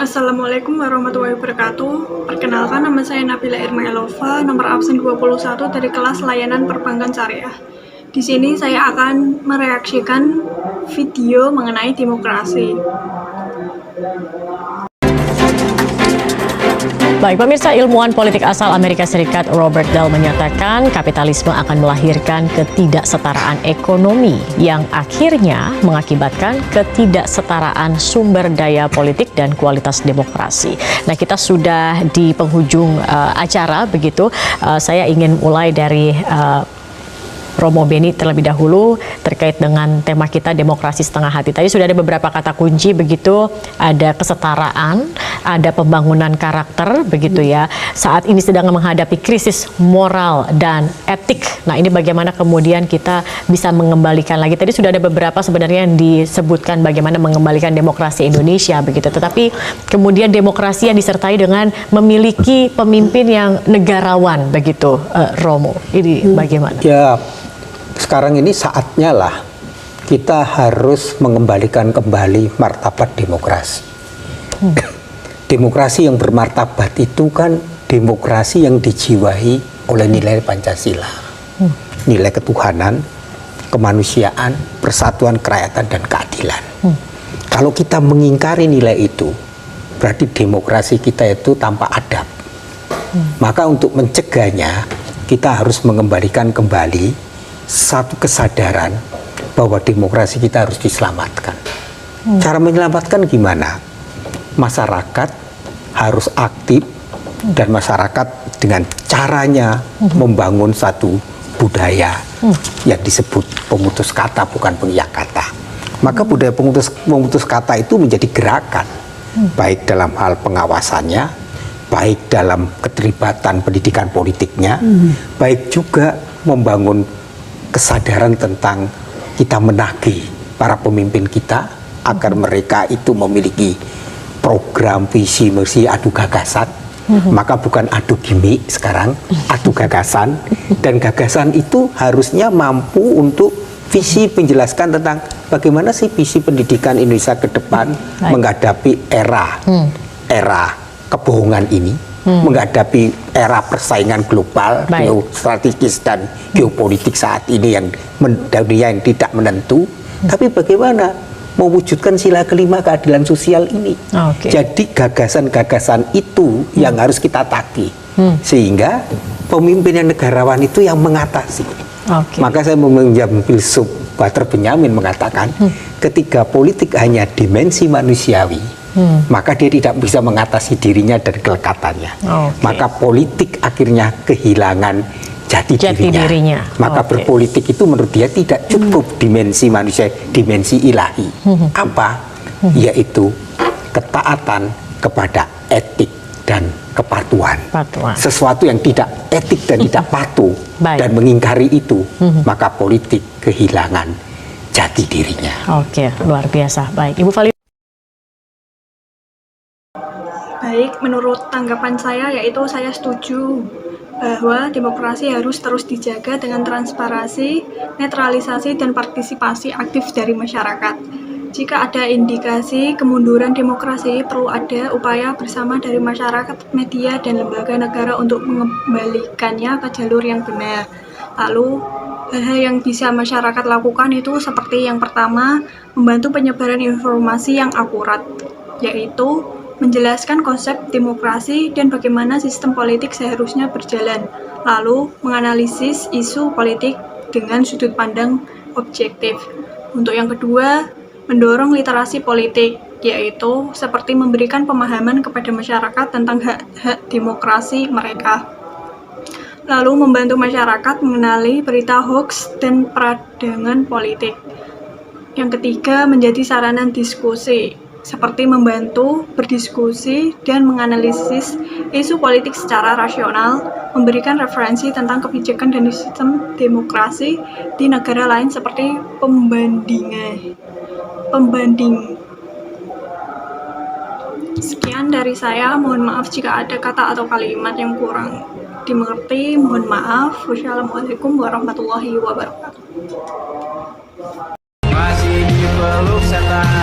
Assalamualaikum warahmatullahi wabarakatuh. Perkenalkan, nama saya Nabila Irma Elova, nomor absen 21 dari kelas layanan perbankan syariah. Di sini saya akan mereaksikan video mengenai demokrasi. Baik, pemirsa, ilmuwan politik asal Amerika Serikat Robert Dahl menyatakan kapitalisme akan melahirkan ketidaksetaraan ekonomi yang akhirnya mengakibatkan ketidaksetaraan sumber daya politik dan kualitas demokrasi. Nah, kita sudah di penghujung acara, begitu. Saya ingin mulai dari Romo Beni terlebih dahulu terkait dengan tema kita demokrasi setengah hati. Tadi sudah ada beberapa kata kunci, begitu, ada kesetaraan, ada pembangunan karakter, begitu ya. Saat ini sedang menghadapi krisis moral dan etik. Nah, ini bagaimana kemudian kita bisa mengembalikan lagi. Tadi sudah ada beberapa sebenarnya yang disebutkan bagaimana mengembalikan demokrasi Indonesia, begitu. Tetapi kemudian demokrasi yang disertai dengan memiliki pemimpin yang negarawan, begitu, Romo. Ini bagaimana? Ya, sekarang ini saatnya lah kita harus mengembalikan kembali martabat demokrasi. Demokrasi yang bermartabat itu kan demokrasi yang dijiwai oleh nilai Pancasila. Nilai ketuhanan, kemanusiaan, persatuan, kerakyatan, dan keadilan. Kalau kita mengingkari nilai itu, berarti demokrasi kita itu tanpa adab. Maka untuk mencegahnya, kita harus mengembalikan kembali satu kesadaran bahwa demokrasi kita harus diselamatkan. Cara menyelamatkan gimana? Masyarakat harus aktif, dan masyarakat dengan caranya membangun satu budaya yang disebut pemutus kata, bukan pengiyak kata. Maka budaya pemutus kata itu menjadi gerakan, baik dalam hal pengawasannya, baik dalam keterlibatan pendidikan politiknya, baik juga membangun kesadaran tentang kita menagih para pemimpin kita agar mereka itu memiliki program, visi, misi, adu gagasan. Maka bukan adu gimmick sekarang, adu gagasan. Dan gagasan itu harusnya mampu untuk visi menjelaskan tentang bagaimana sih visi pendidikan Indonesia ke depan menghadapi era kebohongan ini, menghadapi era persaingan global, geostrategis dan geopolitik saat ini yang dunia yang tidak menentu. Tapi bagaimana mewujudkan sila kelima keadilan sosial ini? Jadi gagasan-gagasan itu yang harus kita tagih, sehingga pemimpin yang negarawan itu yang mengatasi. Maka saya meminjam filsuf Walter Benjamin mengatakan, ketika politik hanya dimensi manusiawi, maka dia tidak bisa mengatasi dirinya dan kelekatannya. Maka politik akhirnya kehilangan jati dirinya. Maka berpolitik itu menurut dia tidak cukup dimensi manusia, dimensi ilahi. Apa? Yaitu ketaatan kepada etik dan kepatuhan. Sesuatu yang tidak etik dan tidak patuh dan mengingkari itu, maka politik kehilangan jati dirinya. Oke, luar biasa. Baik, Ibu Fali. Baik, menurut tanggapan saya yaitu saya setuju bahwa demokrasi harus terus dijaga dengan transparansi, netralisasi, dan partisipasi aktif dari masyarakat. Jika ada indikasi kemunduran demokrasi, perlu ada upaya bersama dari masyarakat, media, dan lembaga negara untuk mengembalikannya ke jalur yang benar. Lalu, hal-hal yang bisa masyarakat lakukan itu seperti yang pertama, membantu penyebaran informasi yang akurat, yaitu menjelaskan konsep demokrasi dan bagaimana sistem politik seharusnya berjalan, lalu menganalisis isu politik dengan sudut pandang objektif. Untuk yang kedua, mendorong literasi politik, yaitu seperti memberikan pemahaman kepada masyarakat tentang hak-hak demokrasi mereka. Lalu membantu masyarakat mengenali berita hoax dan peradangan politik. Yang ketiga, menjadi sarana diskusi, seperti membantu berdiskusi dan menganalisis isu politik secara rasional, memberikan referensi tentang kebijakan dan sistem demokrasi di negara lain seperti pembanding. Sekian dari saya, mohon maaf jika ada kata atau kalimat yang kurang dimengerti, mohon maaf. Wassalamualaikum warahmatullahi wabarakatuh. Masih dipeluk setan.